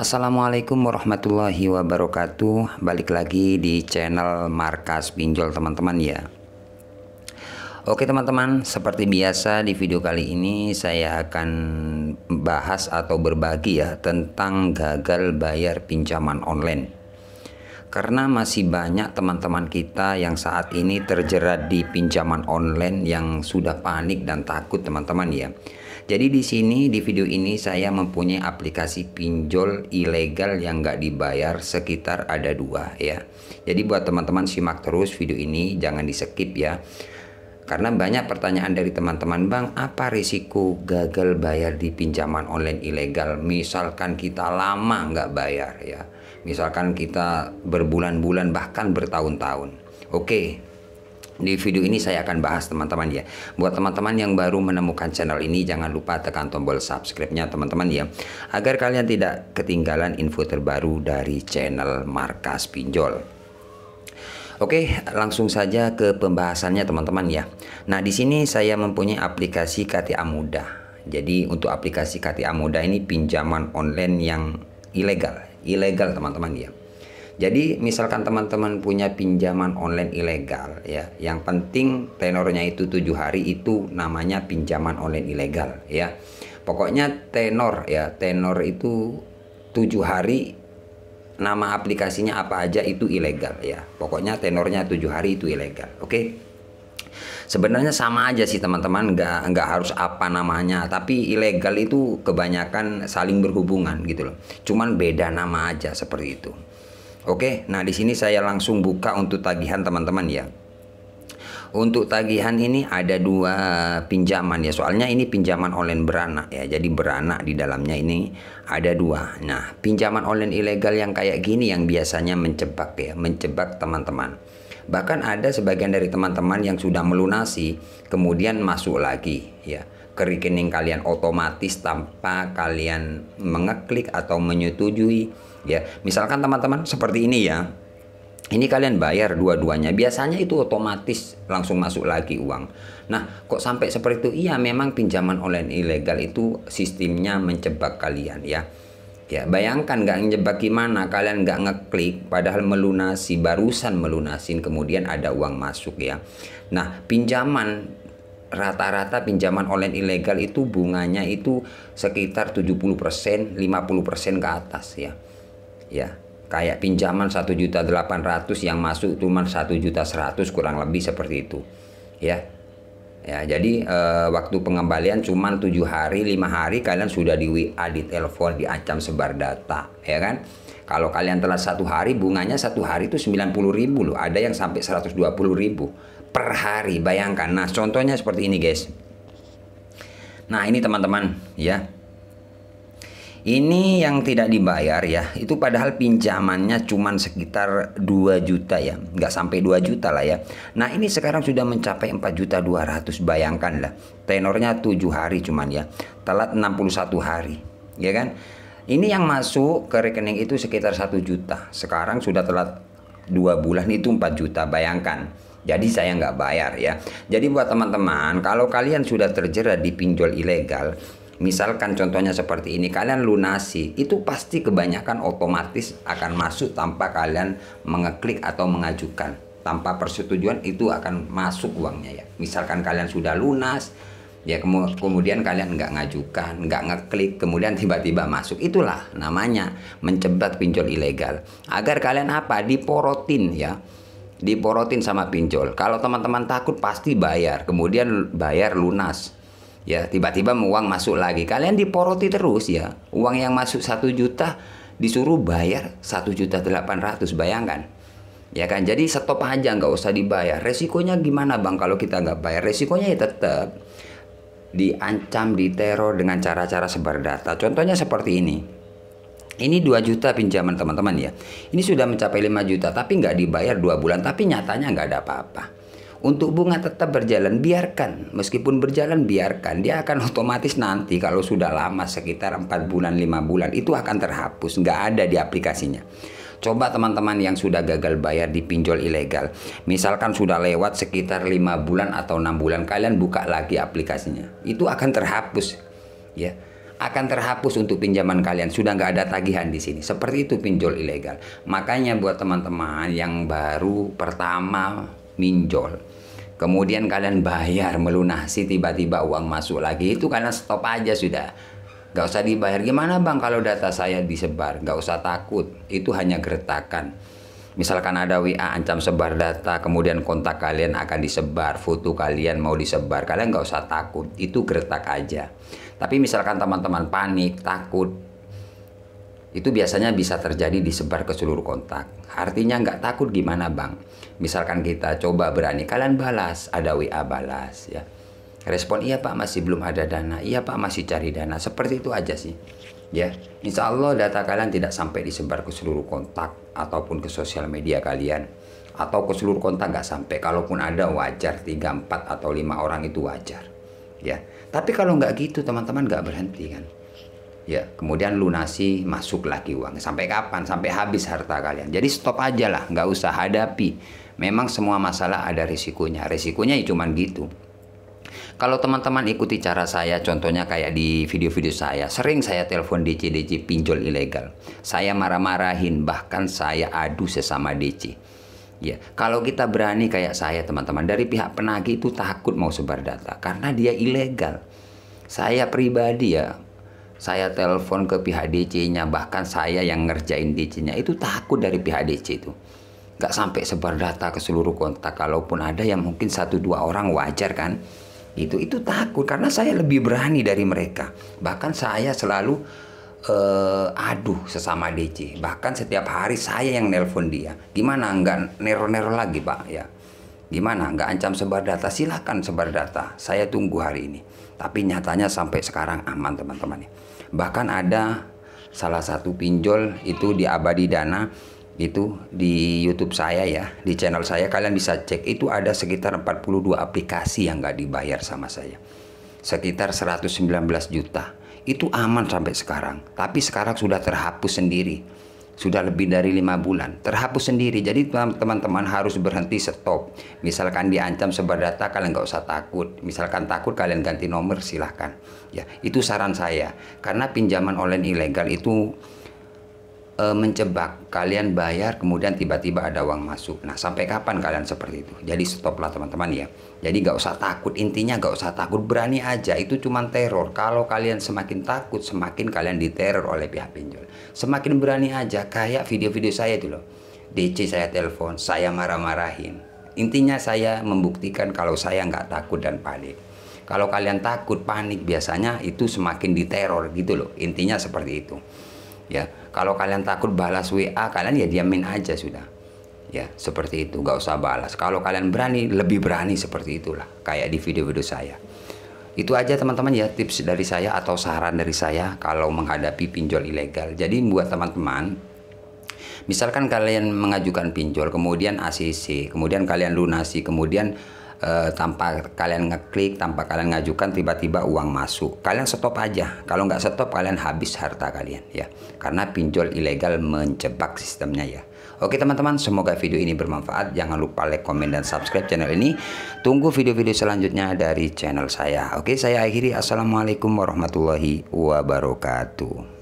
Assalamualaikum warahmatullahi wabarakatuh. Balik lagi di channel Markas Pinjol teman-teman ya. Oke teman-teman, seperti biasa di video kali ini saya akan bahas atau berbagi ya tentang gagal bayar pinjaman online. Karena masih banyak teman-teman kita yang saat ini terjerat di pinjaman online yang sudah panik dan takut teman-teman ya. Jadi di sini di video ini saya mempunyai aplikasi pinjol ilegal yang nggak dibayar sekitar ada 2 ya. Jadi buat teman-teman simak terus video ini, jangan di skip ya. Karena banyak pertanyaan dari teman-teman, Bang, apa risiko gagal bayar di pinjaman online ilegal? Misalkan kita lama nggak bayar ya. Misalkan kita berbulan-bulan bahkan bertahun-tahun. Oke, di video ini saya akan bahas teman-teman ya. Buat teman-teman yang baru menemukan channel ini, jangan lupa tekan tombol subscribe-nya teman-teman ya, agar kalian tidak ketinggalan info terbaru dari channel Markas Pinjol. Oke, langsung saja ke pembahasannya teman-teman ya. Nah, di sini saya mempunyai aplikasi KTA Muda. Jadi untuk aplikasi KTA Muda ini pinjaman online yang ilegal teman-teman ya. Jadi misalkan teman-teman punya pinjaman online ilegal ya, yang penting tenornya itu 7 hari, itu namanya pinjaman online ilegal ya. Pokoknya tenor ya, tenor itu 7 hari, nama aplikasinya apa aja itu ilegal ya. Pokoknya tenornya 7 hari itu ilegal. Oke. Sebenarnya sama aja sih teman-teman, nggak harus apa namanya, tapi ilegal itu kebanyakan saling berhubungan gitu loh. Cuman beda nama aja seperti itu. Oke, nah di sini saya langsung buka untuk tagihan teman-teman ya. Untuk tagihan ini ada 2 pinjaman ya, soalnya ini pinjaman online beranak ya. Jadi beranak di dalamnya ini ada 2. Nah, pinjaman online ilegal yang kayak gini yang biasanya menjebak ya, menjebak teman-teman. Bahkan ada sebagian dari teman-teman yang sudah melunasi kemudian masuk lagi ya ke rekening kalian otomatis tanpa kalian mengeklik atau menyetujui ya. Misalkan teman-teman seperti ini ya, ini kalian bayar dua-duanya, biasanya itu otomatis langsung masuk lagi uang. Nah, kok sampai seperti itu? Iya, memang pinjaman online ilegal itu sistemnya menjebak kalian ya. Ya, bayangkan nggak ngejebak gimana, kalian nggak ngeklik padahal melunasi, barusan melunasin kemudian ada uang masuk ya. Nah, pinjaman rata-rata pinjaman online ilegal itu bunganya itu sekitar 70%, 50% ke atas ya. Ya, kayak pinjaman 1.800.000 yang masuk cuma 1.100.000 kurang lebih seperti itu. Ya. Ya, jadi waktu pengembalian cuma 7 hari, 5 hari kalian sudah di WA, di telepon, diancam sebar data, ya kan? Kalau kalian telat 1 hari, bunganya 1 hari itu 90.000 loh. Ada yang sampai 120.000 per hari, bayangkan. Nah, contohnya seperti ini, guys. Nah, ini teman-teman, ya. Ini yang tidak dibayar ya, itu padahal pinjamannya cuma sekitar 2 juta ya, nggak sampai 2 juta lah ya. Nah, ini sekarang sudah mencapai 4.200.000, bayangkan lah. Tenornya 7 hari cuman ya, telat 61 hari, ya kan? Ini yang masuk ke rekening itu sekitar 1 juta, sekarang sudah telat 2 bulan itu 4 juta, bayangkan. Jadi saya nggak bayar ya. Jadi buat teman-teman, kalau kalian sudah terjerat di pinjol ilegal, misalkan contohnya seperti ini, kalian lunasi, itu pasti kebanyakan otomatis akan masuk tanpa kalian mengeklik atau mengajukan. Tanpa persetujuan itu akan masuk uangnya ya. Misalkan kalian sudah lunas, ya kemudian kalian nggak ngajukan, nggak ngeklik, kemudian tiba-tiba masuk. Itulah namanya menjebak pinjol ilegal. Agar kalian apa? Diporotin ya. Diporotin sama pinjol. Kalau teman-teman takut pasti bayar, kemudian bayar lunas. Ya, tiba-tiba uang masuk lagi, kalian diporoti terus ya. Uang yang masuk 1 juta disuruh bayar 1.800.000, bayangkan ya kan. Jadi stop aja, nggak usah dibayar. Resikonya gimana, Bang, kalau kita nggak bayar? Resikonya ya tetap diancam, diteror dengan cara-cara sebar data. Contohnya seperti ini 2 juta pinjaman teman-teman ya, ini sudah mencapai 5 juta tapi nggak dibayar 2 bulan, tapi nyatanya nggak ada apa-apa. Untuk bunga tetap berjalan, biarkan. Meskipun berjalan, biarkan. Dia akan otomatis nanti kalau sudah lama sekitar 4 bulan, 5 bulan, itu akan terhapus. Nggak ada di aplikasinya. Coba teman-teman yang sudah gagal bayar di pinjol ilegal. Misalkan sudah lewat sekitar 5 bulan atau 6 bulan, kalian buka lagi aplikasinya. Itu akan terhapus. Ya. akan terhapus untuk pinjaman kalian. Sudah nggak ada tagihan di sini. Seperti itu pinjol ilegal. Makanya buat teman-teman yang baru pertama minjol, kemudian kalian bayar melunasi, tiba-tiba uang masuk lagi, itu kalian stop aja sudah. Nggak usah dibayar. Gimana bang kalau data saya disebar? Nggak usah takut. Itu hanya gertakan. Misalkan ada WA ancam sebar data, kemudian kontak kalian akan disebar, foto kalian mau disebar, kalian nggak usah takut, itu gertak aja. Tapi misalkan teman-teman panik, takut, itu biasanya bisa terjadi disebar ke seluruh kontak. Artinya nggak takut gimana bang? Misalkan kita coba berani, kalian balas, ada WA balas ya. Respon, iya pak masih belum ada dana, iya pak masih cari dana, seperti itu aja sih. Ya, insya Allah data kalian tidak sampai disebar ke seluruh kontak ataupun ke sosial media kalian, atau ke seluruh kontak nggak sampai. Kalaupun ada wajar, 3, 4 atau 5 orang itu wajar. Ya, tapi kalau nggak gitu teman-teman nggak berhenti kan. Ya, kemudian lunasi, masuk lagi uang. Sampai kapan? Sampai habis harta kalian. Jadi stop aja lah, nggak usah hadapi. Memang semua masalah ada risikonya. Risikonya ya cuman gitu. Kalau teman-teman ikuti cara saya, contohnya kayak di video-video saya, sering saya telepon DC pinjol ilegal. Saya marah-marahin, bahkan saya adu sesama DC. Ya, kalau kita berani kayak saya teman-teman, dari pihak penagih itu takut mau sebar data karena dia ilegal. Saya pribadi ya, saya telepon ke pihak DC-nya, bahkan saya yang ngerjain DC-nya itu takut dari pihak DC itu. Gak sampai sebar data ke seluruh kontak, kalaupun ada yang mungkin 1-2 orang wajar kan. Itu takut karena saya lebih berani dari mereka. Bahkan saya selalu aduh sesama DC. Bahkan setiap hari saya yang nelpon dia. Gimana nggak neror-neror lagi pak ya? Gimana nggak ancam sebar data? Silahkan sebar data. Saya tunggu hari ini. Tapi nyatanya sampai sekarang aman teman-teman. Bahkan ada salah satu pinjol itu di Abadi Dana, itu di YouTube saya ya, di channel saya kalian bisa cek, itu ada sekitar 42 aplikasi yang nggak dibayar sama saya, sekitar 119 juta. Itu aman sampai sekarang, tapi sekarang sudah terhapus sendiri, sudah lebih dari 5 bulan terhapus sendiri. Jadi teman-teman harus berhenti, stop. Misalkan diancam sebar data, kalian nggak usah takut. Misalkan takut, kalian ganti nomor silahkan ya. Itu saran saya, karena pinjaman online ilegal itu menjebak. Kalian bayar kemudian tiba-tiba ada uang masuk. Nah sampai kapan kalian seperti itu? Jadi stop lah teman-teman ya. Jadi nggak usah takut, intinya nggak usah takut, berani aja. Itu cuma teror. Kalau kalian semakin takut, semakin kalian diteror oleh pihak pinjol. Semakin berani aja, kayak video-video saya itu loh, DC saya telepon, saya marah-marahin. Intinya saya membuktikan kalau saya nggak takut dan panik. Kalau kalian takut, panik, biasanya itu semakin diteror gitu loh. Intinya seperti itu. Ya, kalau kalian takut balas WA, kalian ya diamin aja sudah. Ya, seperti itu, nggak usah balas. Kalau kalian berani, lebih berani seperti itulah, kayak di video-video saya. Itu aja teman-teman ya, tips dari saya atau saran dari saya kalau menghadapi pinjol ilegal. Jadi buat teman-teman, misalkan kalian mengajukan pinjol, kemudian ACC, kemudian kalian lunasi, kemudian tanpa kalian ngeklik, tanpa kalian ngajukan, tiba-tiba uang masuk, kalian stop aja. Kalau nggak stop, kalian habis harta kalian ya, karena pinjol ilegal menjebak sistemnya ya. Oke teman-teman, semoga video ini bermanfaat. Jangan lupa like, komen, dan subscribe channel ini. Tunggu video-video selanjutnya dari channel saya. Oke, saya akhiri. Assalamualaikum warahmatullahi wabarakatuh.